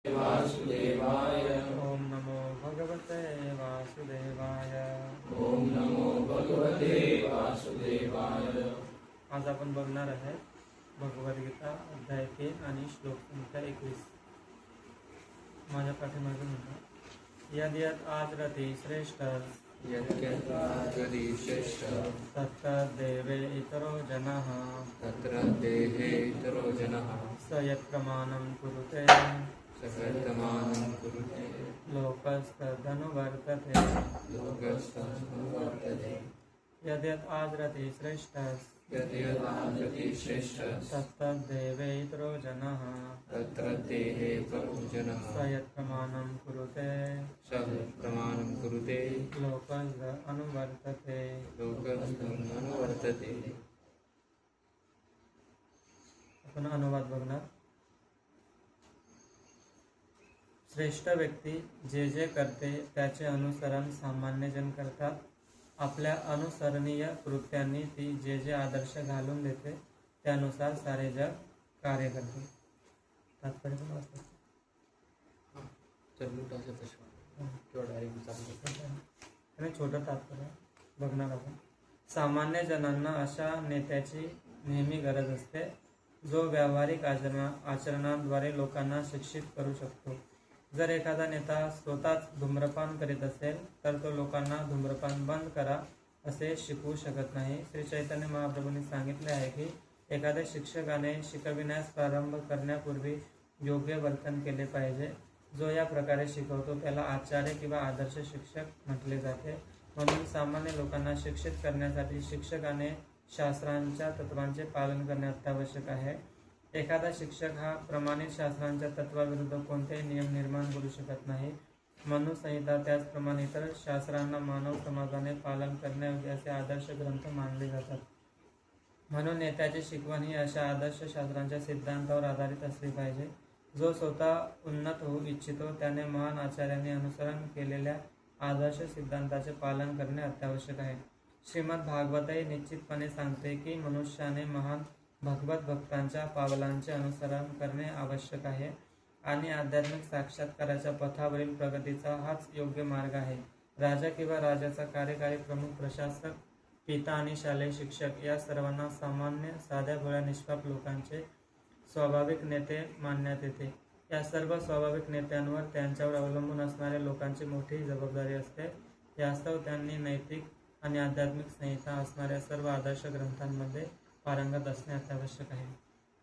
वासुदेवाय। ओम नमो भगवते वासुदेवाय। ओम नमो भगवते वासुदेवाय। आज आपण बघणार आहे भगवद्गीता अध्याय 3 आणि श्लोक संख्या 21. माझ्या पाठीमागे म्हणतो, यद यद आचरति श्रेष्ठ तत्र देवे इतरो जनः स यत्प्रमाणं कुरुते लोकस्तदनुवर्तते। यद यद आचरति श्रेष्ठ तत्तद्देवे इतरो जनः स यत्प्रमाणं कुरुते लोकस्य अनुवर्तते। आपण अनुवाद बघणार. श्रेष्ठ व्यक्ती जे जे करते त्याचे अनुसरण सामान्य जन करतात. आपल्या अनुसरणीय कृत्यांनी ती जे जे आदर्श घालून देते त्यानुसार सारे जग कार्य करते. तात्पर्य पण वाचतात. छोटं तात्पर्य बघणार आपण. सामान्य जनांना अशा नेत्याची नेहमी गरज असते जो व्यावहारिक आचरणाद्वारे लोकांना शिक्षित करू शकतो. जर एखादा नेता स्वतःच धूम्रपान करीत असेल तर तो लोकांना धूम्रपान बंद करा असे शिकवू शकत नाही. श्री चैतन्य महाप्रभूंनी सांगितले आहे की एखाद्या शिक्षकाने शिकविण्यास प्रारंभ करण्यापूर्वी योग्य वर्तन केले पाहिजे. जो या प्रकारे शिकवतो त्याला आचार्य किंवा आदर्श शिक्षक म्हटले जाते. म्हणून सामान्य लोकांना शिक्षित करण्यासाठी शिक्षकाने शास्त्रांच्या तत्वांचे पालन करणे अत्यावश्यक आहे. एखादा शिक्षक हा प्रमाणित शास्त्रांच्या तत्वाविरुद्ध कोणतेही नियम निर्माण करू शकत नाही. मनुसंहिता त्याचप्रमाणे इतर शास्त्रांना मानव समाजाने पालन करण्यायोग्य असे आदर्श ग्रंथ मानले जातात. म्हणून नेत्याची शिकवण ही अशा आदर्श शास्त्रांच्या सिद्धांतावर आधारित असली पाहिजे. जो स्वतः उन्नत होऊ इच्छितो त्याने महान आचार्यांनी अनुसरण केलेल्या आदर्श सिद्धांताचे पालन करणे अत्यावश्यक आहे. श्रीमद भागवतही निश्चितपणे सांगते की मनुष्याने महान भगवत भक्तांच्या पावलांचे अनुसरण करणे आवश्यक आहे आणि आध्यात्मिक साक्षात्काराच्या पथावरील प्रगतीचा हाच योग्य मार्ग आहे. राजा किंवा राजाचा कार्यकारी प्रमुख, प्रशासक, पिता आणि शालेय शिक्षक या सर्वांना सामान्य साध्या भोळ्या निष्पाप लोकांचे स्वाभाविक नेते मानण्यात येते. या सर्व स्वाभाविक नेत्यांवर त्यांच्यावर अवलंबून असणाऱ्या लोकांची मोठी जबाबदारी असते. यास्तव त्यांनी नैतिक आणि आध्यात्मिक संहिता असणाऱ्या सर्व आदर्श ग्रंथांमध्ये पारंगत असणे अत्यावश्यक आहे.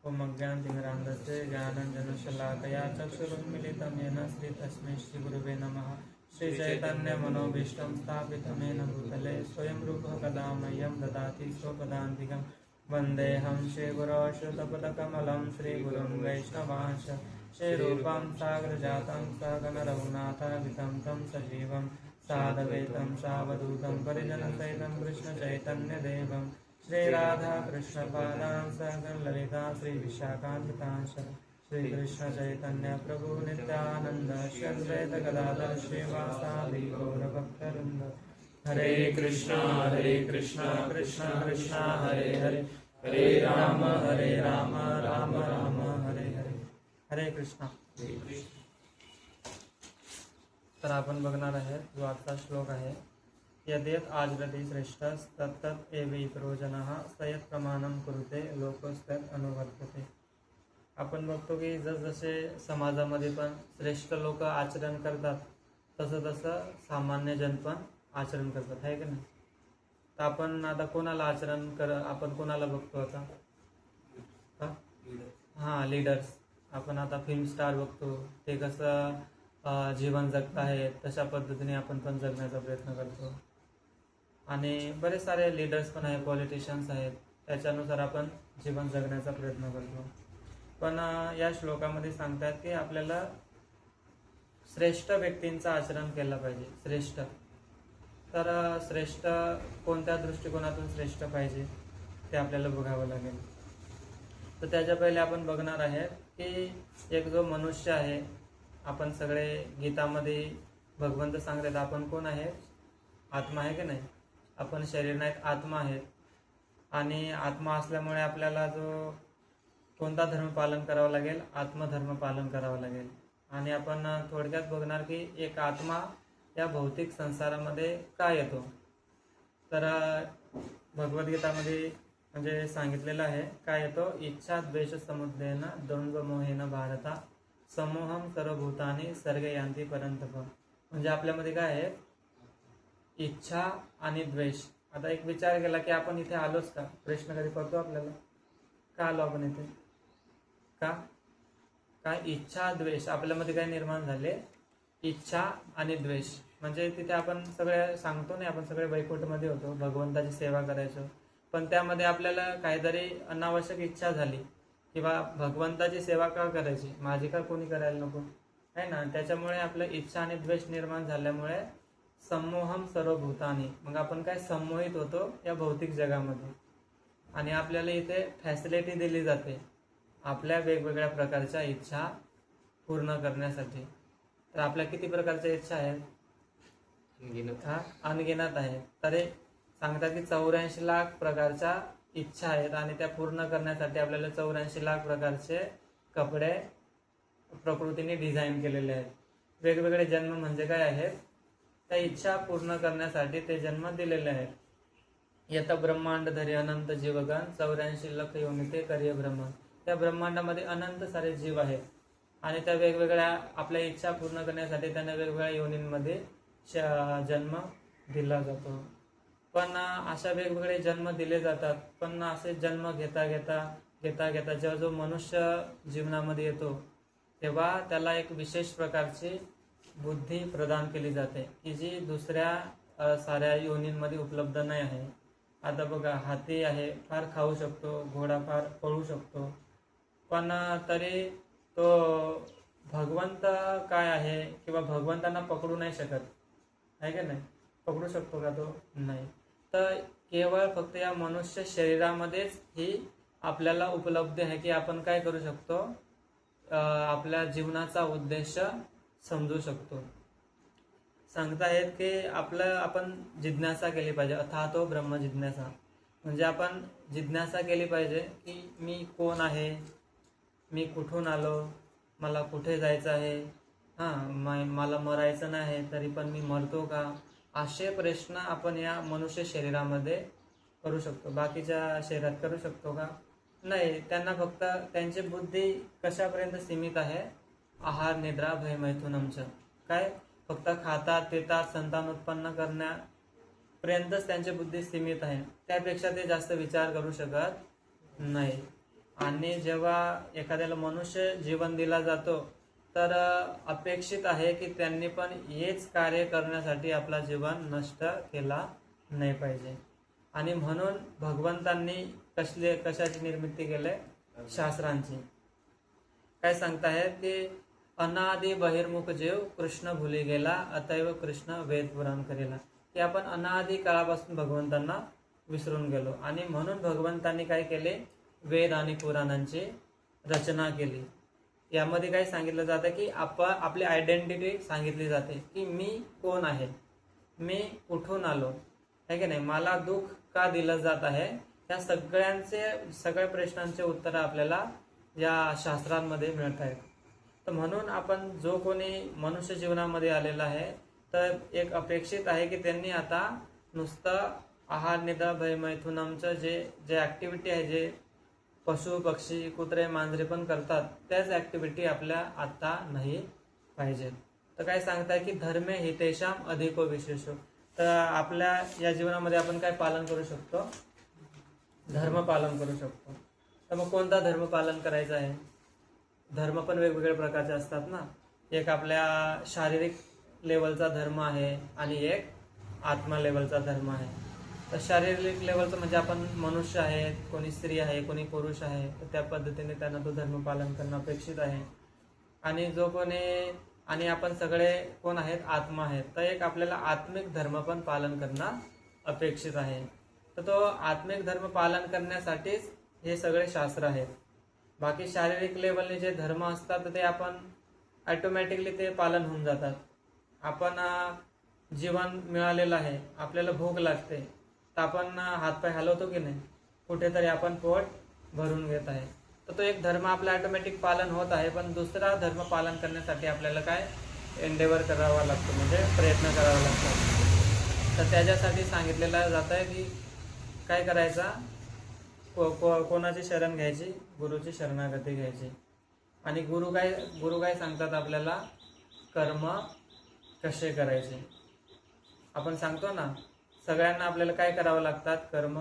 ओम अज्ञानतिमिरान्धस्य ज्ञानाञ्जनशलाकया चक्षुरुन्मीलितं येन श्रीतस्मै श्रीगुरुवे नमः. श्रीचैतन्यमनोभीष्टं स्थापितं येन भूतले स्वयं रूपः कदा मह्यं ददाति स्वपदान्तिकं. वन्देऽहं श्रीगुरो श्रुतपदकमलं श्रीगुरुं वैष्णवांश्च. श्रीरूपं सागरजातं सहगणरघुनाथान्वितं तं सजीवं साद्वैतं सावधूतं परिजनसहितं कृष्णचैतन्यदेवं. श्रीराधाकृष्णपादां सहगणललिता श्रीविशाखान्वितांश्च. श्रीकृष्ण चैतन्य प्रभु नित्यानंद श्री अद्वैत गदाधर श्रीवासादि गौरभक्तवृंद. हरे कृष्णा कृष्णा कृष्णा हरे हरे, हरे राम राम राम हरे हरे. हरे कृष्णा. तर आपण बघणार आहे जो आजचा श्लोक आहे, यदेत आचरति श्रेष्ठस् तत्तत् एव इतरो जनः स यत् प्रमाणं कुरुते लोकस्तत् अनुवर्तते. आपण बघतो की जसजसे समाजामध्ये पण श्रेष्ठ लोक आचरण करतात तसं सामान्य जन पण आचरण करतात, आहे की नाही. तर आपण आता कोणाला आपण कोणाला बघतो आता? हां, लीडर्स. आपण आता फिल्म स्टार बघतो, ते कसं जीवन जगत आहेत तशा पद्धतीने आपण पण जगण्याचा प्रयत्न करतो. आणि बरेच सारे लीडर्स पण आहे, पॉलिटिशियन्स आहेत, त्याच्यानुसार आपण जीवन जगण्याचा प्रयत्न करतो. पण या श्लोकामध्ये सांगतात की आपल्याला श्रेष्ठ व्यक्तींचं आचरण केलं पाहिजे. श्रेष्ठ तर श्रेष्ठ कोणत्या दृष्टिकोनातून श्रेष्ठ पाहिजे ते आपल्याला बघावं लागेल. तर त्याच्या पहिले आपण बघणार आहे की एक जो मनुष्य आहे, आपण सगळे गीतामध्ये भगवंत सांगतात आपण कोण आहे? आत्मा आहे की नाही. आपण शरीर नाहीत, आत्मा आहेत. आणि आत्मा असल्यामुळे आपल्याला जो कोणता धर्म पालन करावा लागेल? आत्मधर्म पालन करावा लागेल. आणि आपण थोडक्यात बघणार की एक आत्मा या भौतिक संसारामध्ये का येतो. तर भगवद्गीतामध्ये म्हणजे सांगितलेलं आहे काय येतो, इच्छा द्वेष समुद्रेन द्वंद्व मोहेन भारता समूहम सर्वभूतानी सर्गे यांती परंतप. म्हणजे आपल्यामध्ये काय आहे, इच्छा आणि द्वेष. आता एक विचार केला की आपण इथे आलोच का, प्रश्न कधी पडतो आपल्याला, का आलो आपण इथे, का काय इच्छा द्वेष आपल्यामध्ये काय निर्माण झाले, इच्छा आणि द्वेष. म्हणजे तिथे आपण सगळे सांगतो नाही, आपण सगळे वैकुंठमध्ये होतो, भगवंताची सेवा करायचो, पण त्यामध्ये आपल्याला काहीतरी अनावश्यक इच्छा झाली किंवा भगवंताची सेवा का करायची, माझी का कोणी करायला नको आहे ना. त्याच्यामुळे आपलं इच्छा आणि द्वेष निर्माण झाल्यामुळे समूहम सर्वभूतानी, मग आपण काय संमोहित होतो या भौतिक जगामध्ये. आणि आपल्याला इथे फॅसिलिटी दिली जाते आपल्या वेगवेगळ्या प्रकारच्या इच्छा पूर्ण करण्यासाठी. तर आपल्या किती प्रकारच्या इच्छा आहेत, अनगिनत आहेत. तरी सांगतात की 84 लाख प्रकारच्या इच्छा आहेत आणि त्या पूर्ण करण्यासाठी आपल्याला 84 लाख प्रकारचे कपडे प्रकृतीने डिझाईन केलेले आहेत. वेगवेगळे जन्म म्हणजे काय आहेत, त्या इच्छा पूर्ण करण्यासाठी ते जन्म दिलेले आहेत. यत ब्रह्मांड धरी अनंत जीवगण 84 लाख योनिते कार्य ब्रह्म. त्या ब्रह्मांडामध्ये अनंत सारे जीव आहेत आणि त्या वेगवेगळ्या आपल्या इच्छा पूर्ण करण्यासाठी त्यांना वेगवेगळ्या योनींमध्ये जन्म दिला जातो. पण अशा वेगवेगळे जन्म दिले जातात, पण असे जन्म घेता जेव्हा जो मनुष्य जीवनामध्ये येतो तेव्हा त्याला एक विशेष प्रकारची बुद्धी प्रदान केली जाते की जी दुसऱ्या साऱ्या योनींमध्ये उपलब्ध नाही आहे. आता बघा, हाती आहे, फार खाऊ शकतो, घोडा फार पळू शकतो, पण तरी तो भगवंत काय आहे किंवा भगवंतांना पकडू नाही शकत आहे का नाही, पकडू शकतो का तो, नाही. तर केवळ फक्त या मनुष्य शरीरामध्येच ही आपल्याला उपलब्ध आहे की आपण काय करू शकतो, आपल्या जीवनाचा उद्देश समजू शकतो. सांगतायत की आपण जिज्ञासा केली पाहिजे, अथातो ब्रह्म जिज्ञासा. म्हणजे आपण जिज्ञासा केली पाहिजे की मी कोण आहे, मी कुठून आलो, मला कुठे जायचं आहे, मला मरायचं नाही तरी पण मी मरतो का, असे प्रश्न आपण या मनुष्य शरीरामध्ये करू शकतो. बाकीच्या शरीरात करू शकतो का, नाही. त्यांना फक्त त्यांची बुद्धी कशापर्यंत सीमित आहे, आहार निद्रा भय मैथुनमचं, काय फक्त खातात पितात संतान उत्पन्न करण्यापर्यंतच त्यांची बुद्धी सीमित आहे, त्यापेक्षा ते जास्त विचार करू शकत नाही. आणि जेव्हा एखाद्याला मनुष्य जीवन दिला जातो तर अपेक्षित आहे की त्यांनी पण हेच कार्य करण्यासाठी आपला जीवन नष्ट केला नाही पाहिजे. आणि म्हणून भगवंतांनी कशाची निर्मिती केली, शास्त्रांची. काय सांगतायत की अनादि बहिर्मुख जीव कृष्ण भुली गेला अतैव कृष्ण वेद पुराण करेला, की आपण अनादि काळापासून भगवंतांना विसरून गेलो आणि म्हणून भगवंतांनी काय केले, वेद आणि पुराणांची रचना केली. यामध्ये काय सांगितलं जातं की आपली आयडेंटिटी सांगितली जाते की मी कोण आहे, मी कुठून आलो आहे की नाही, मला दुःख का दिलं जात आहे, या सगळ्या प्रश्नांचे उत्तर आपल्याला या शास्त्रांमध्ये मिळत आहेत. तर म्हणून आपण जो कोणी मनुष्य जीवनामध्ये आलेला आहे तर एक अपेक्षित आहे की त्यांनी आता नुसतं आहार निद्रा भय मैथुनमचं जे ऍक्टिव्हिटी आहे, जे पशु पक्षी कुत्रे मांजरे पण करतात त्याच ऍक्टिव्हिटी आपल्या आता नाही पाहिजेत. तर काय सांगताय की धर्मे हितेशाम अधिको विशेषो. तर आपल्या या जीवनामध्ये आपण काय पालन करू शकतो, धर्म पालन करू शकतो. तर मग कोणता धर्म पालन करायचा आहे, धर्म पण वेगवेगळ्या प्रकारचे असतात ना. एक आपल्या शारीरिक लेवलचा धर्म आहे आणि एक आत्मा लेवलचा धर्म आहे. तर शारीरिक लेवलचं म्हणजे आपण मनुष्य आहे, कोणी स्त्री आहे, कोणी पुरुष आहे, तर त्या पद्धतीने त्यांना तो धर्म पालन करणं अपेक्षित आहे. आणि आपण सगळे कोण आहेत, आत्मा आहेत, तर एक आपल्याला आत्मिक धर्म पण पालन करणं अपेक्षित आहे. तर तो आत्मिक धर्म पालन करण्यासाठीच हे सगळे शास्त्र आहेत. बाकी शारीरिक लेवलने जे धर्म असतात ते आपण ऑटोमॅटिकली ते पालन होऊन जातात. आपण जीवन मिळालेलं आहे, आपल्याला भूक लागते तर आपण हातपाय हलवतो की नाही, कुठेतरी आपण पोट भरून घेत आहे. तर तो एक धर्म आपला ऑटोमॅटिक पालन होत आहे, पण दुसरा धर्म पालन करण्यासाठी आपल्याला काय एंडेवर करावा लागतो, म्हणजे प्रयत्न करावा लागतो. तर त्याच्यासाठी सांगितलेलं जात आहे की काय करायचा, कोणाची शरण घ्यायची, गुरुची शरणागती घ्यायची. आणि गुरु काय सांगतात आपल्याला, कर्म कसे करायचे. आपण सांगतो ना सगळ्यांना आपल्याला काय करावं लागतात, कर्म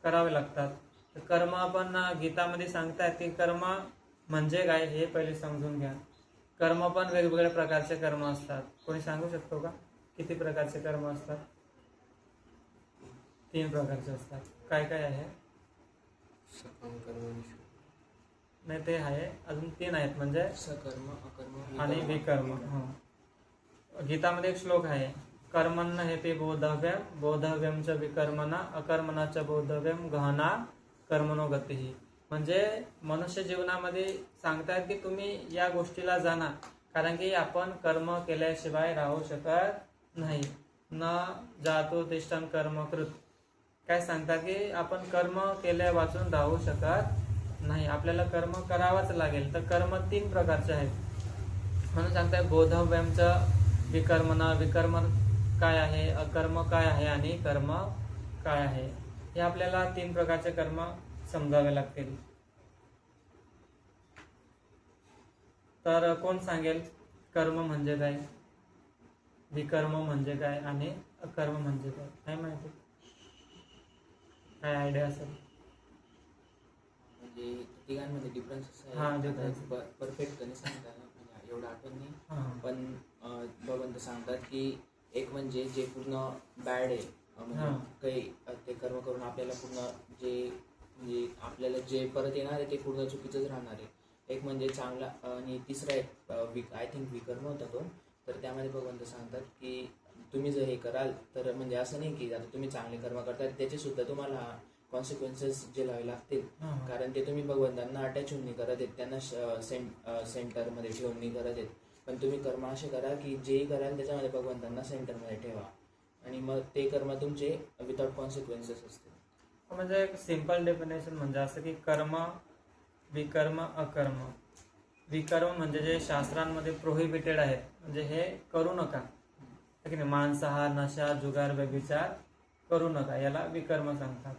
करावे लागतात. तर कर्म आपण गीतामध्ये सांगतात की कर्म म्हणजे काय हे पहिले समजून घ्या. कर्म पण वेगवेगळ्या प्रकारचे कर्म असतात. कोणी सांगू शकतो का किती प्रकारचे कर्म असतात? 3 प्रकारचे असतात. काय काय आहे? सकर्म कर्म नाही ते आहे, अजून 3 आहेत, म्हणजे सकर्म अकर्म आणि विकर्म. गीतामध्ये एक श्लोक आहे, कर्मण्य हेते बोधव्यम बोधव्यम च विकर्मणा अकर्मणा च बोधव्यम गहना कर्मणो गतिः. म्हणजे मनुष्य जीवनामध्ये सांगतात की तुम्ही या गोष्टीला जाणा, कारण की आपण कर्म केल्याशिवाय राहू शकत नाही. न जातो तिष्ठन कर्म कृत. काय सांगतात की आपण कर्म केल्या वाचून राहू शकत नाही, आपल्याला कर्म करावाच लागेल. तर कर्म 3 प्रकारचे आहेत म्हणून सांगतात, बोधव्यमचं विकर्मणा, विकर्म काय आहे, अकर्म काय आहे आणि कर्म काय आहे. हे आपल्याला 3 प्रकारचे कर्म समजावे लागतील. तर कोण सांगेल कर्म म्हणजे काय, विकर्म म्हणजे काय आणि अकर्म म्हणजे काय? काय माहिती, काय आयडिया असेल? म्हणजे तिघांमध्ये डिफरन्स हा, difference. परफेक्टपणे सांगता म्हणजे एवढं आठवण नाही, हां पण भगवंत सांगतात की एक म्हणजे जे पूर्ण बॅड आहे, म्हणजे हां. काही ते कर्म करून आपल्याला पूर्ण जे म्हणजे आपल्याला जे परत येणार आहे ते पूर्ण चुकीचंच राहणार आहे. एक म्हणजे चांगला, आणि तिसरा एक आय थिंक विकर्म होता तो. तर त्यामध्ये भगवंत सांगतात की तुम्ही जर हे कराल तर म्हणजे असं नाही की आता तुम्ही चांगले कर्म करतात त्याचे सुद्धा तुम्हाला कॉन्सिक्वेन्सेस झेलावे लागतील, हां. कारण ते तुम्ही भगवंतांना अटॅच होऊन नाही करत आहेत, त्यांना सेंटरमध्ये ठेवून नाही करत आहेत. पण तुम्ही कर्म असे करा की जेही कराल त्याच्यामध्ये भगवंतांना सेंटरमध्ये ठेवा, आणि मग ते कर्म तुमचे विदाउट कॉन्सिक्वेन्सेस असतील. म्हणजे एक सिंपल डेफिनेशन म्हणजे असं की कर्म, विकर्म, अकर्म. विकर्म म्हणजे जे शास्त्रांमध्ये प्रोहिबिटेड आहे, म्हणजे हे करू नका, है की नाही, मांसाहार, नशा, जुगार, व्यभिचार करू नका, याला विकर्म सांगतात.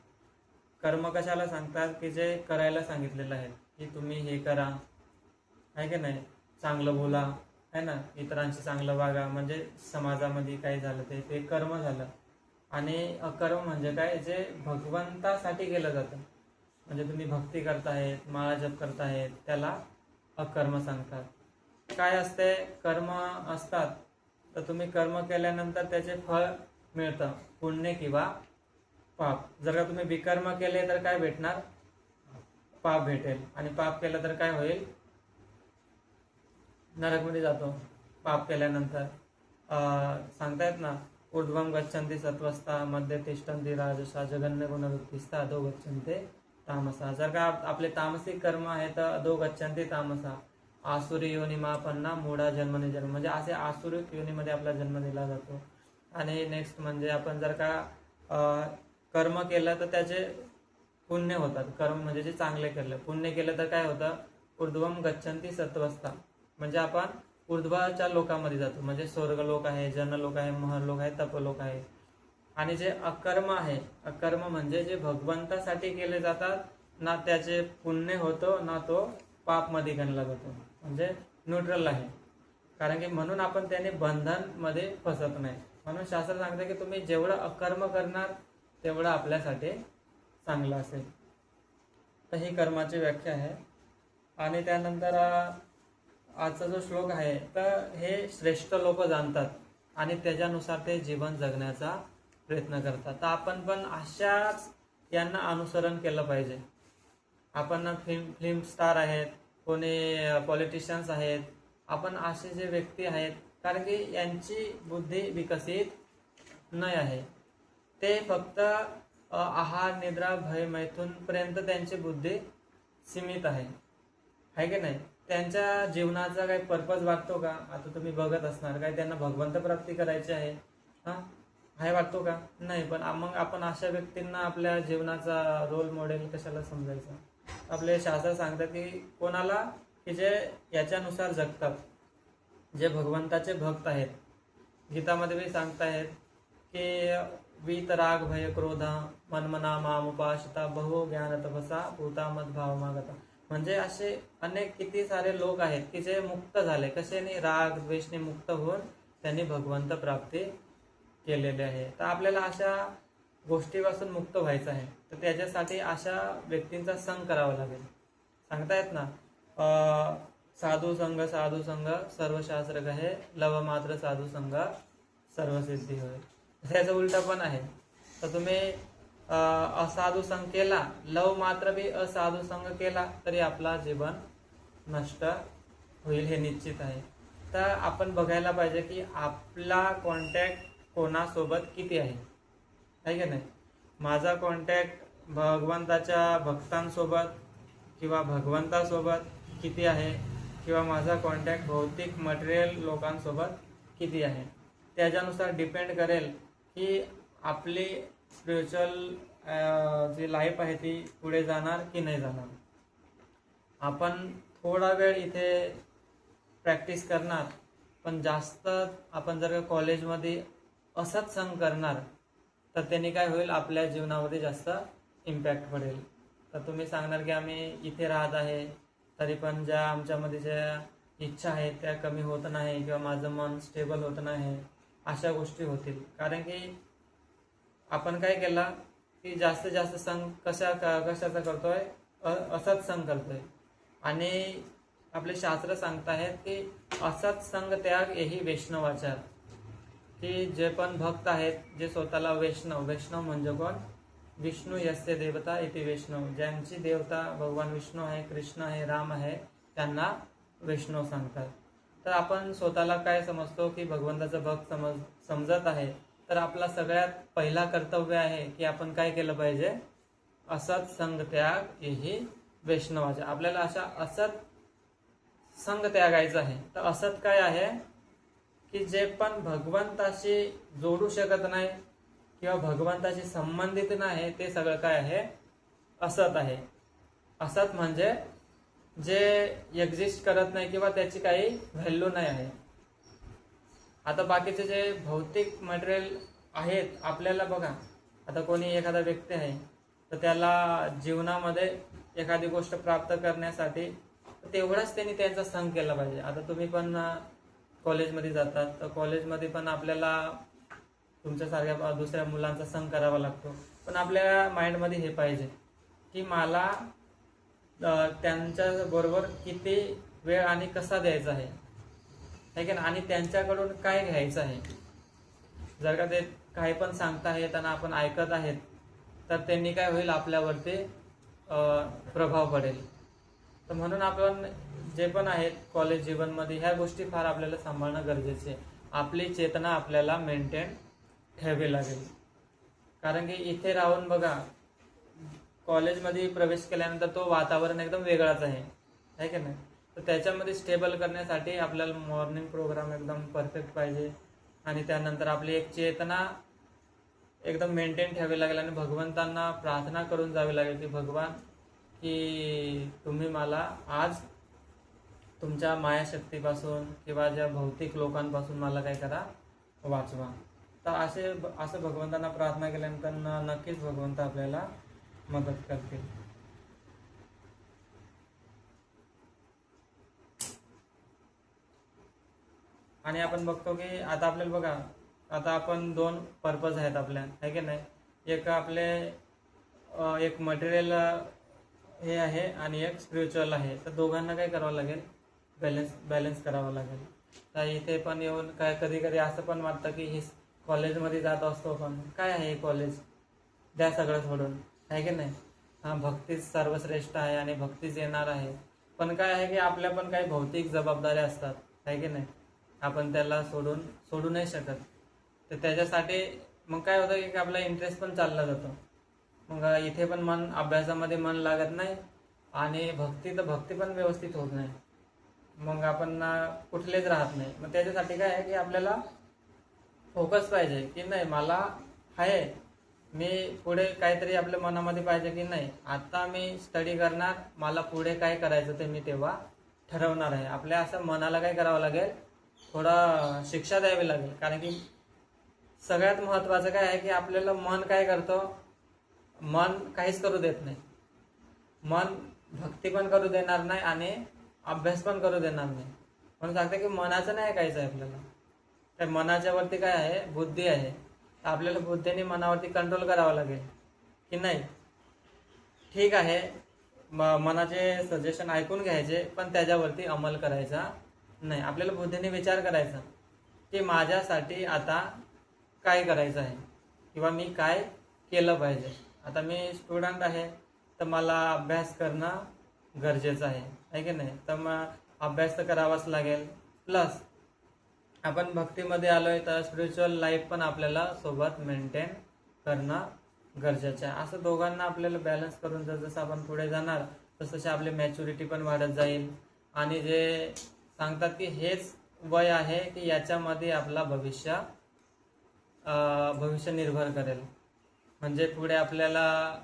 कर्म कशाला सांगतात, की जे करायला सांगितलेलं आहे, की तुम्ही हे करा, आहे की नाही, चांगलं बोला, है ना, इतरांशी चांगलं वागा, म्हणजे समाजामध्ये काय झालं ते कर्म झालं. आणि अकर्म म्हणजे काय, जे भगवंतासाठी केलं जातं, म्हणजे तुम्ही भक्ती करतायत, माळा जप करतायत, त्याला अकर्म सांगतात. काय असते, कर्म असतात तर तुम्ही कर्म केल्यानंतर त्याचे फळ मिळतं, पुण्य किंवा पाप. जर का तुम्ही विकर्म केले तर काय भेटणार, पाप भेटेल. आणि पाप केलं तर काय होईल, नरकमध्ये जातो पाप केल्यानंतर. सांगतायत ना, ऊर्ध्वं गच्छन्ति सत्त्वस्ता मध्ये तिष्ठन्ति राजसा जगन्य गुणवृत्तिस्ता अधो गच्छन्ते तामसा. जर का आपले तामसिक कर्म आहे तर अधो गच्छन्ति तामसा, आसुरी योनिमापन्ना मूढा जन्मने जन्म, म्हणजे असे आसुरिक योनीमध्ये आपला जन्म दिला जातो. आणि नेक्स्ट म्हणजे आपण जर का कर्म केलं तर त्याचे पुण्य होतात. कर्म म्हणजे जे चांगले केलं, पुण्य केलं तर काय होतं, ऊर्ध्वं गच्छन्ति सत्त्वस्ता, म्हणजे आपण ऊर्ध्वाच्या लोकांमध्ये जातो, म्हणजे स्वर्गलोक आहे, जनलोक आहे, महरलोक आहे, तपलोक आहे. आणि जे अकर्म आहे, अकर्म म्हणजे जे भगवंतासाठी केले जातात, ना त्याचे पुण्य होतो ना तो पापमध्ये गणला जातो, म्हणजे न्यूट्रल आहे. कारण की म्हणून आपण त्याने बंधनमध्ये फसत नाही. म्हणून शास्त्र सांगते की तुम्ही जेवढं अकर्म करणार तेवढं आपल्यासाठी चांगलं असेल. तर ही कर्माची व्याख्या आहे. आणि त्यानंतर आजचा जो श्लोक आहे तर हे श्रेष्ठ लोक जाणतात आणि त्याच्यानुसार ते जीवन जगण्याचा प्रयत्न करतात. तर आपण पण अशाच यांना अनुसरण केलं पाहिजे. आपण फिल्म स्टार आहेत, कोणी पॉलिटिशियन्स आहेत, आपण असे जे व्यक्ती आहेत, कारण की यांची बुद्धी विकसित नाही आहे. ते फक्त आहार, निद्रा, भय, मैथून पर्यंत त्यांची बुद्धी सीमित आहे की नाही. त्यांच्या जीवनाचा काही पर्पज वाटतो का? आता तुम्ही बघत असणार, काय त्यांना भगवंत प्राप्ती करायची आहे, हाय वाटतो का? नाही. पण मग आपण अशा व्यक्तींना आपल्या जीवनाचा रोल मॉडेल कशाला समजायचा? आपले शास्त्र सांगतात की कोणाला की जे याच्यानुसार जगतात, जे भगवंताचे भक्त आहेत. गीतामध्ये बी सांगतायत की वीत राग भय क्रोध मनमना मामुपाशिता बहु ज्ञान तपसा भूता मद्भाव मागता. म्हणजे असे अनेक किती सारे लोक आहेत की जे मुक्त झाले, कशाने? राग द्वेषने मुक्त होऊन त्यांनी भगवंत प्राप्ती केलेले आहे. तर आपल्याला अशा गोष्टीपासून मुक्त व्हायचं आहे, तर त्याच्यासाठी अशा व्यक्तींचा संग करावा लागेल. सांगतायत ना, साधू संग सर्व शास्त्र कहे, लव मात्र साधू संग सर्व सिद्धी होय. त्याचं उलट पण आहे. तर तुम्ही असाधू संग केला, लव मात्र बी असाधू संग केला तरी आपला जीवन नष्ट होईल, हे निश्चित आहे. तर आपण बघायला पाहिजे की आपला कॉन्टॅक्ट कोणासोबत किती आहे की नाही. माझा कॉन्टॅक्ट भगवंताच्या भक्तांसोबत किंवा भगवंतासोबत किती आहे, किंवा माझा कॉन्टॅक्ट भौतिक मटेरियल लोकांसोबत किती आहे, त्याच्यानुसार डिपेंड करेल की आपली स्पिरिच्युअल जी लाईफ आहे ती पुढे जाणार की नाही जाणार. आपण थोडा वेळ इथे प्रॅक्टिस करणार, पण जास्त आपण जर कॉलेजमध्ये असंच संग करणार तर त्यांनी काय होईल, आपल्या जीवनामध्ये जास्त इम्पॅक्ट पडेल. तर तुम्ही सांगणार की आम्ही इथे राहत आहे तरी पण ज्या आमच्यामध्ये ज्या इच्छा आहेत त्या कमी होत नाही, किंवा माझं मन स्टेबल होत नाही, अशा गोष्टी होतील. कारण की आपण काय केला की जास्तीत जास्त संग कशाचा करतोय, असाच संग करतोय. आणि आपले शास्त्र सांगतायत की असाच संग त्याग यही वैष्णवाचार, की जे पण भक्त आहेत, जे स्वतःला वैष्णव म्हणजे कोण? विष्णू यस्य देवता इति वैष्णव. ज्यांची देवता भगवान विष्णू आहे, कृष्ण आहे, राम आहे, त्यांना वैष्णव सांगतात. तर आपण स्वतःला काय समजतो की भगवंताचा भक्त समजत आहे, तर आपला सगळ्यात पहिला कर्तव्य आहे की आपण काय केलं पाहिजे, असत संग त्याग यही वैष्णवाचे. आपल्याला अशा असत संग त्यागायचं आहे. तर असत काय आहे की जे पण भगवंताशी जोडू शकत नाही किंवा भगवंताशी संबंधित नाही, ते सगळं काय आहे, असत आहे. असत म्हणजे जे एक्झिस्ट करत नाही किंवा त्याची काही व्हॅल्यू नाही आहे. आता बाकीचे जे भौतिक मटेरियल आहेत आपल्याला बघा, आता कोणी एखादा व्यक्ती आहे तर त्याला जीवनामध्ये एखादी गोष्ट प्राप्त करण्यासाठी तेवढाच त्यांनी त्यांचा संग केला पाहिजे. आता तुम्ही पण कॉलेजमध्ये जातात, तर कॉलेजमध्ये पण आपल्याला तुमच्यासारख्या दुसऱ्या मुलांचा संग करावा लागतो. पण आपल्या माइंडमध्ये हे पाहिजे की मला त्यांच्या बरोबर किती वेळ आणि कसा द्यायचा आहे की नाही, आणि त्यांच्याकडून काय घ्यायचं आहे. जर का ते काही पण सांगताहेत आणि आपण ऐकत आहेत तर त्यांनी काय होईल, आपल्यावरती प्रभाव पडेल. तर म्हणून आपण जे पण आहेत कॉलेज जीवनमध्ये ह्या गोष्टी फार आपल्याला सांभाळणं गरजेचे आहे. आपली चेतना आपल्याला मेंटेन ठेवावी लागेल. कारण की इथे राहून बघा, कॉलेजमध्ये प्रवेश केल्यानंतर तो वातावरण एकदम वेगळाच आहे की नाही. तर त्याच्यामध्ये स्टेबल करण्यासाठी आपल्याला मॉर्निंग प्रोग्राम एकदम परफेक्ट पाहिजे, आणि त्यानंतर आपली एक चेतना एकदम मेंटेन ठेवावी लागेल, आणि भगवंतांना प्रार्थना करून जावी लागेल की भगवान, की तुम्ही मला आज तुमच्या मायाशक्तीपासून किंवा ज्या भौतिक लोकांपासून मला काय करा, वाचवा. तर असं भगवंतांना प्रार्थना केल्यानंतर नक्कीच भगवंत आपल्याला मदत करतील. आणि आपण बघतो की आता आपल्याला बघा, आता आपण दोन पर्पज आहेत आपल्या, आहे की नाही. एक आपले एक मटेरियल हे आहे आणि एक स्पिरिच्युअल आहे. तर दोघांना काय करावं लागेल, बॅलन्स करावं लागेल. तर इथे पण येऊन काय कधी कधी असं पण वाटतं की हे कॉलेजमध्ये जात असतो, पण काय आहे कॉलेज, द्या सगळं सोडून, आहे की नाही. हां, भक्तीच सर्वश्रेष्ठ आहे आणि भक्तीच येणार आहे. पण काय आहे की आपल्या पण काही भौतिक जबाबदाऱ्या असतात, आहे की नाही. आपण त्याला सोडू नाही शकत. तर त्याच्यासाठी मग काय होतं की आपला इंटरेस्ट पण चालला जातो. मग इथे पण अभ्यासामध्ये मन लागत नाही, आणि भक्ती पण व्यवस्थित होत नाही. मग आपण कुठलेच राहत नाही. मग त्याच्यासाठी काय आहे की आपल्याला फोकस पाहिजे की नाही, मला आहे मी पुढे काहीतरी आपल्या मनामध्ये पाहिजे की नाही, आता मी स्टडी करणार, मला पुढे काय करायचं ते मी तेव्हा ठरवणार आहे. आपल्या असं मनाला काय करावं लागेल, थोडा शिक्षा द्यावी लागेल. कारण की सगळ्यात महत्त्वाचं काय आहे की आपल्याला मन काय करतं, मन काहीच करू देत नाही. मन भक्ती पण करू देणार नाही आणि अभ्यास पण करू देणार नाही. म्हणून सांगते की मनाचं नाही ऐकायचं आहे आपल्याला. त्या मनाच्या वरती काय आहे, बुद्धी आहे. आपल्याला बुद्धीने मनावरती कंट्रोल करावं लागेल की नाही. ठीक आहे, मनाचे सजेशन ऐकून घ्यायचे, पण त्याच्यावरती अंमल करायचा नाही. आपल्याला बुद्धीने विचार करायचा की माझ्यासाठी आता काय करायचं आहे किंवा मी काय केलं पाहिजे. आता मी स्टुडंट आहे, तर मला अभ्यास करणं गरजेचं आहे की नाही. तर मग अभ्यास तर करावाच लागेल. प्लस आपण भक्तीमध्ये आलोय तर स्पिरिच्युअल लाईफ पण आपल्याला सोबत मेंटेन करणं गरजेचं आहे. असं दोघांना आपल्याला बॅलन्स करून जसं आपण पुढे जाणार तसं आपली मॅच्युरिटी पण वाढत जाईल. आणि जे सांगतात की हेच वय आहे की याच्यामध्ये आपला भविष्य निर्भर करेल. म्हणजे पुढे आपल्याला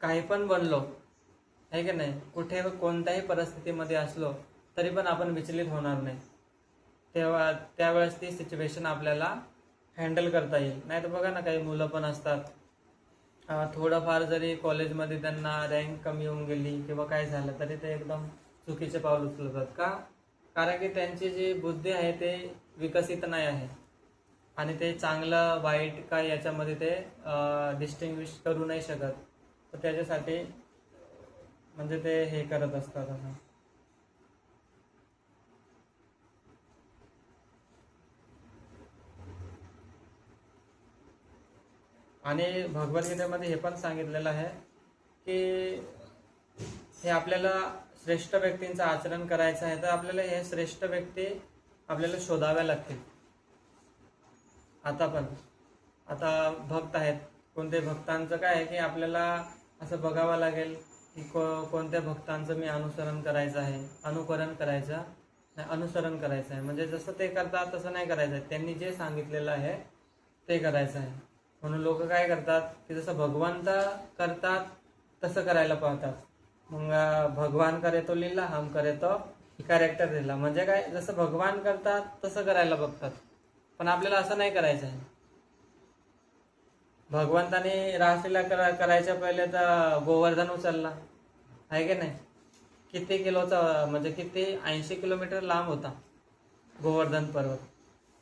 काही पण बनलो आहे की नाही, कुठे कोणत्याही परिस्थितीमध्ये असलो तरी पण आपण विचलित होणार नाही. त्यावेळेस ती सिच्युएशन आपल्याला हँडल करता येईल. नाही तर बघा ना, काही मुलं पण असतात, थोडंफार जरी कॉलेजमध्ये त्यांना रँक कमी होऊन गेली किंवा काय झालं तरी ते एकदम चुकीचे पाऊल उचलतात. का? कारण की त्यांची जी बुद्धी आहे ते विकसित नाही आहे आणि ते चांगलं वाईट काय याच्यामध्ये ते डिस्टिंग्विश करू नाही शकत. तर त्याच्यासाठी म्हणजे ते हे करत असतात असं. आणि भगवद्गीतेमध्ये हे पण सांगितलेलं आहे की हे आपल्याला श्रेष्ठ व्यक्तींचं आचरण करायचं आहे, तर आपल्याला हे श्रेष्ठ व्यक्ती आपल्याला शोधाव्या लागतील. आता भक्त आहेत, कोणते भक्तांचं काय आहे की आपल्याला असं बघावं लागेल की कोणत्या भक्तांचं मी अनुकरण करायचं आहे. म्हणजे जसं ते करतात तसं नाही करायचं आहे, त्यांनी जे सांगितलेलं आहे ते करायचं आहे. म्हणून लोक काय करतात की जसं भगवंत करतात तसं करायला पाहतात. मग भगवान करे तो लीला, हम करे तो कॅरेक्टर दिला. म्हणजे काय, जसं भगवान करतात तसं करायला बघतात, पण आपल्याला असं नाही करायचं आहे. भगवंताने रासलीला करायच्या पहिले तर गोवर्धन उचलला आहे की नाही. किती किलोचा, म्हणजे किती 80 किलोमीटर लांब होता गोवर्धन पर्वत.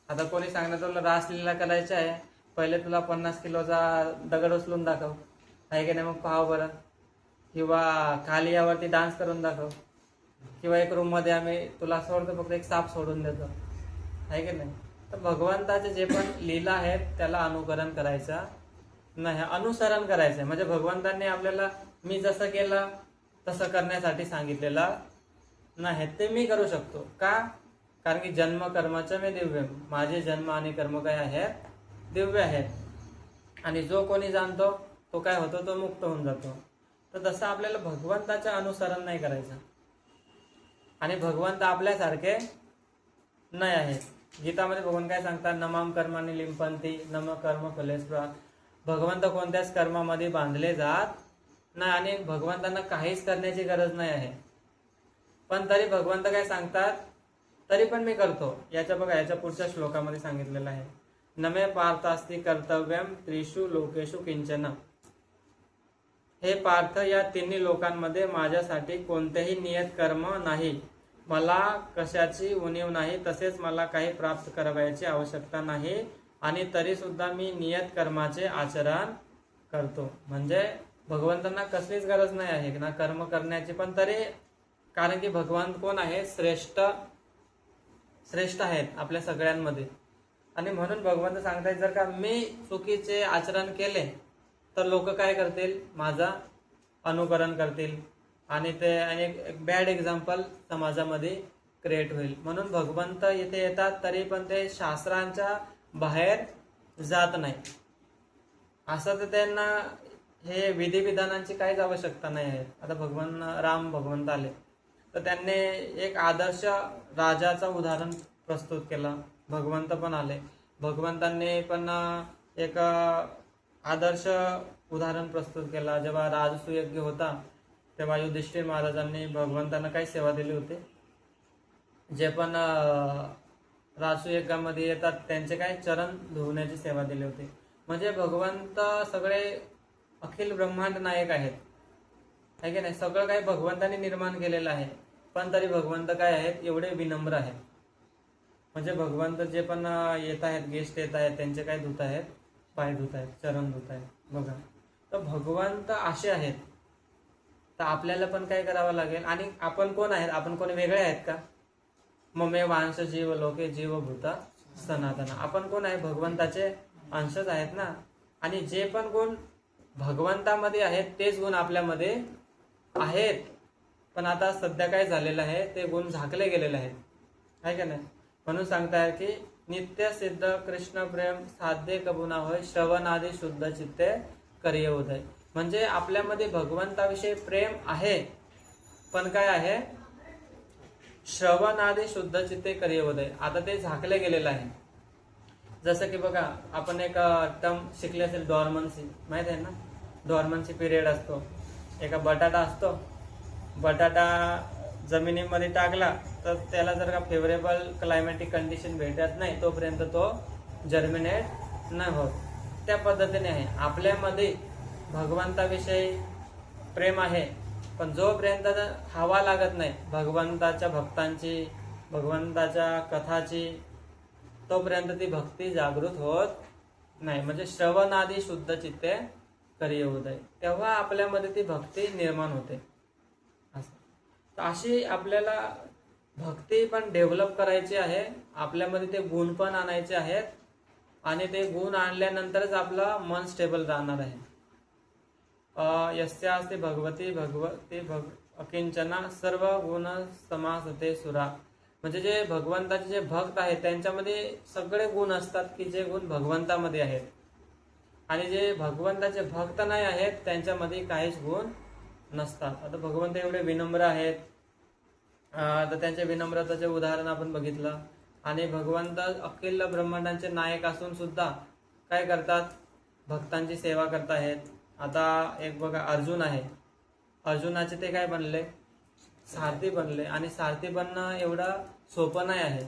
आता कोणी सांगणार तुला रासलीला करायची आहे, पहिले तुला 50 किलोचा दगड उचलून दाखव आहे की नाही, मग पाहाव बरं. किंवा खाली यावरती डान्स करून दाखव, किंवा एक रूम मध्ये आम्ही तुला सोडतो फक्त एक साप सोडून देतो आहे की नाही. तर भगवंताचे जे पण लीला आहेत त्याला अनुकरण करायचं नाही, अनुसरण करायचंय. म्हणजे भगवंतांनी आपल्याला मी जसं केलं तसं करण्यासाठी सांगितलेलं नाही, ते मी करू शकतो. का? कारण की जन्म कर्माचं मी दिव्य, माझे जन्म आणि कर्म काय आहेत, दिव्य आहेत. आणि जो कोणी जाणतो तो काय होतो, तो मुक्त होऊन जातो. तर तसं आपल्याला भगवंताचं अनुसरण नाही करायचं. आणि भगवंत आपल्यासारखे नाही आहेत. गीतामध्ये भगवान काय सांगतात, नमाम कर्माने लिंपंती नम कर्म फलेस्पृहा. भगवंत कोणत्याच कर्मामध्ये बांधले जात नाही आणि भगवंतांना काहीच करण्याची गरज नाही आहे. पण तरी भगवंत काय सांगतात, तरी पण मी करतो. याच्या पुढच्या श्लोकामध्ये सांगितलेलं आहे, नमे पार्थास्ति कर्तव्यम त्रिषु लोकेषु किंचन. हे पार्थ, या तिन्ही लोकांमध्ये माझ्यासाठी कोणतेही नियत कर्म नाही. मला कशाची उणीव नाही, तसेच मला काही प्राप्त करावयाची आवश्यकता नाही. आणि तरी सुद्धा मी नियत कर्माचे आचरण करतो. म्हणजे भगवंतांना कसलीच गरज नाही आहे ना कर्म करण्याची, पण तरी कारण की भगवान कोण आहे, श्रेष्ठ आहेत आपल्या सगळ्यांमध्ये. आणि म्हणून भगवंत सांगतायत, जर का मी चुकीचे आचरण केले तर लोक काय करतील, माझा अनुकरण करतील आणि ते एक बॅड एक्झाम्पल समाजामध्ये क्रिएट होईल. म्हणून भगवंत इथे येतात तरी पण ते शास्त्रांच्या बाहेर जात नाही. असं तर त्यांना हे विधिविधानांची काहीच आवश्यकता नाही आहे. आता राम भगवंत आले तर त्यांनी एक आदर्श राजाचं उदाहरण प्रस्तुत केलं. भगवंत पण आले, भगवंतांनी पण एक आदर्श उदाहरण प्रस्तुत केला. जेव्हा राजसूय होता तेव्हा युधिष्ठिर महाराजांनी भगवंतांना काय सेवा दिली होती? जे पण राजसूयकामध्ये येतात त्यांचे काय चरण धुवण्याची सेवा दिली होती. म्हणजे भगवंत सगळे अखिल ब्रह्मांड नायक आहेत, आहे की नाही? सगळं काही भगवंतांनी निर्माण केलेलं आहे, पण तरी भगवंत काय आहेत? एवढे विनम्र आहेत. म्हणजे भगवंत जे पण येत आहेत, गेस्ट येत आहेत, त्यांचे काय धुत आहेत? पाय धुत आहेत, चरण धुत आहेत. बघा, तर भगवंत असे आहेत. तर आपल्याला पण काय करावं लागेल? आणि आपण कोण आहेत? आपण कोणी वेगळे आहेत का? ममे वांश जीव लोके जीव भूता सनातन. आपण कोण आहे? भगवंताचे अंशच आहेत ना. आणि जे पण गुण भगवंतामध्ये आहेत तेच गुण आपल्यामध्ये आहेत. पण आता सध्या काय झालेलं आहे? ते गुण झाकले गेलेले आहेत, आहे का नाही? म्हणून सांगताय की नित्य सिद्ध कृष्ण प्रेम साध्य कबुना होय श्रवणादी शुद्ध चित्ते करिय उदय. म्हणजे आपल्यामध्ये भगवंताविषयी प्रेम आहे, पण काय आहे? श्रवणादी शुद्ध चित्ते करिय उदय. आता ते झाकले गेलेलं आहे. जसं की बघा, आपण एक टर्म शिकले असेल, डॉर्मन्सी. माहित आहे ना? डॉर्मन्सी पिरियड असतो. एका बटाटा असतो, बटाटा जमिनीमध्ये टाकला तर त्याला जर का फेवरेबल क्लायमॅटिक कंडिशन भेटत नाही तोपर्यंत तो जर्मिनेट नाही होत. त्या पद्धतीने आहे आपल्यामध्ये भगवंताविषयी प्रेम आहे, पण जोपर्यंत हवा लागत नाही भगवंताच्या भक्तांची, भगवंताच्या कथाची, तोपर्यंत ती भक्ती जागृत होत नाही. म्हणजे श्रवणादी शुद्ध चित्ते करिय उदय, तेव्हा आपल्यामध्ये ती भक्ती निर्माण होते. असं तर अशी आपल्याला भक्ती पण डेव्हलप करायची आहे. आपल्यामध्ये ते गुण पण आणायचे आहेत, आणि ते गुण आणल्यानंतरच आपलं मन स्टेबल राहणार आहे. यस्यास्ति भगवती भगवती अकिंचना सर्व गुण समासते सुरा. म्हणजे जे भगवंताचे जे भक्त आहेत त्यांच्यामध्ये सगळे गुण असतात की जे गुण भगवंतामध्ये आहेत, आणि जे भगवंताचे भक्त नाही आहेत त्यांच्यामध्ये काहीच गुण नसतात. आता भगवंत एवढे विनम्र आहेत, तर त्यांच्या विनम्रताचे उदाहरण आपण बघितलं. आणि भगवंत अखिल ब्रह्मांडांचे नायक असून सुद्धा काय करतात? भक्तांची सेवा करत आहेत. आता एक बघा, अर्जुन आहे, अर्जुनाचे ते काय बनले? सारथी बनले. आणि सारथी बनणं एवढं सोपं नाही आहे,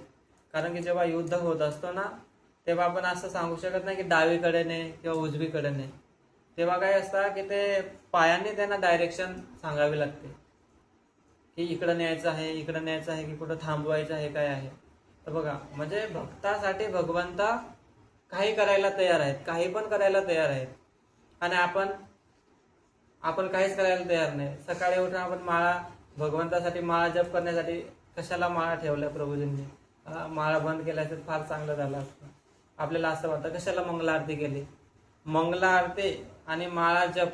कारण की जेव्हा युद्ध होत असतो ना तेव्हा आपण असं सांगू शकत नाही की डावीकडे ने किंवा उजवीकडे ने. तेव्हा काय असतं की ते पायाने त्यांना डायरेक्शन सांगावी लागते की इकडं न्यायचं आहे, इकडं न्यायचं आहे, की कुठं थांबवायचं आहे, काय आहे. तर बघा, म्हणजे भक्तासाठी भगवंत काही करायला तयार आहेत, काही पण करायला तयार आहेत. आणि आपण काहीच करायला तयार नाही. सकाळी उठून आपण माळा, भगवंतासाठी माळा जप करण्यासाठी कशाला माळा ठेवल्या प्रभूजींनी? माळा बंद केल्या तर फार चांगलं झालं असतं. आपल्याला असं वाटतं कशाला मंगला आरती केली? मंगला आरती आणि माळा जप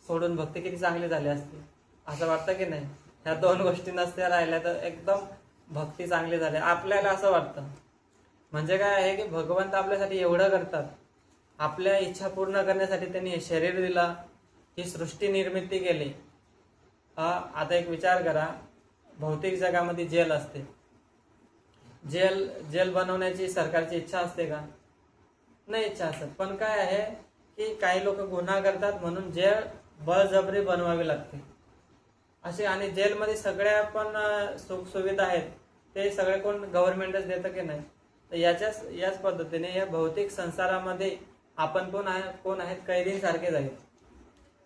सोडून भक्ती किती चांगली झाली असती, असं वाटतं की नाही? ह्या दोन गोष्टी नसत्या राहिल्या तर एकदम भक्ती चांगली झाली आपल्याला असं वाटतं. म्हणजे काय आहे की भगवंत आपल्यासाठी एवढं करतात, आपल्या इच्छा पूर्ण करण्यासाठी त्यांनी शरीर दिला, ही सृष्टी निर्मिती केली. आता एक विचार करा, भौतिक जगामध्ये जेल असते, जेल बनवण्याची सरकारची इच्छा असते का? नाही इच्छा असत. पण काय आहे की काही लोक गुन्हा करतात म्हणून जेल बळजबरी बनवावी लागते असे. आणि जेलमध्ये सगळ्या पण सुख सुविधा आहेत, ते सगळे कोण गव्हर्नमेंटच देतं की नाही? तर याच पद्धतीने या भौतिक संसारामध्ये आपण कोण आहेत? कैदींसारखेच आहेत.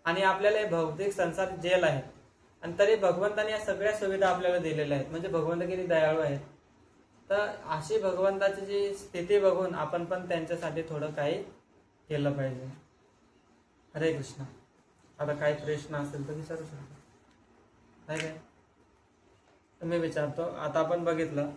आणि आपल्याला हे भौतिक संसार जेल आहे, आणि तरी भगवंताने या सगळ्या सुविधा आपल्याला दिलेल्या आहेत. म्हणजे भगवंत किती दयाळू आहेत. तर अशी भगवंताची जी स्थिती बघून आपण पण त्यांच्यासाठी थोडं काही केलं पाहिजे. हरे कृष्ण. आता काही प्रश्न असेल तर विचारू शकतो, काय? तर मी विचारतो. आता आपण बघितलं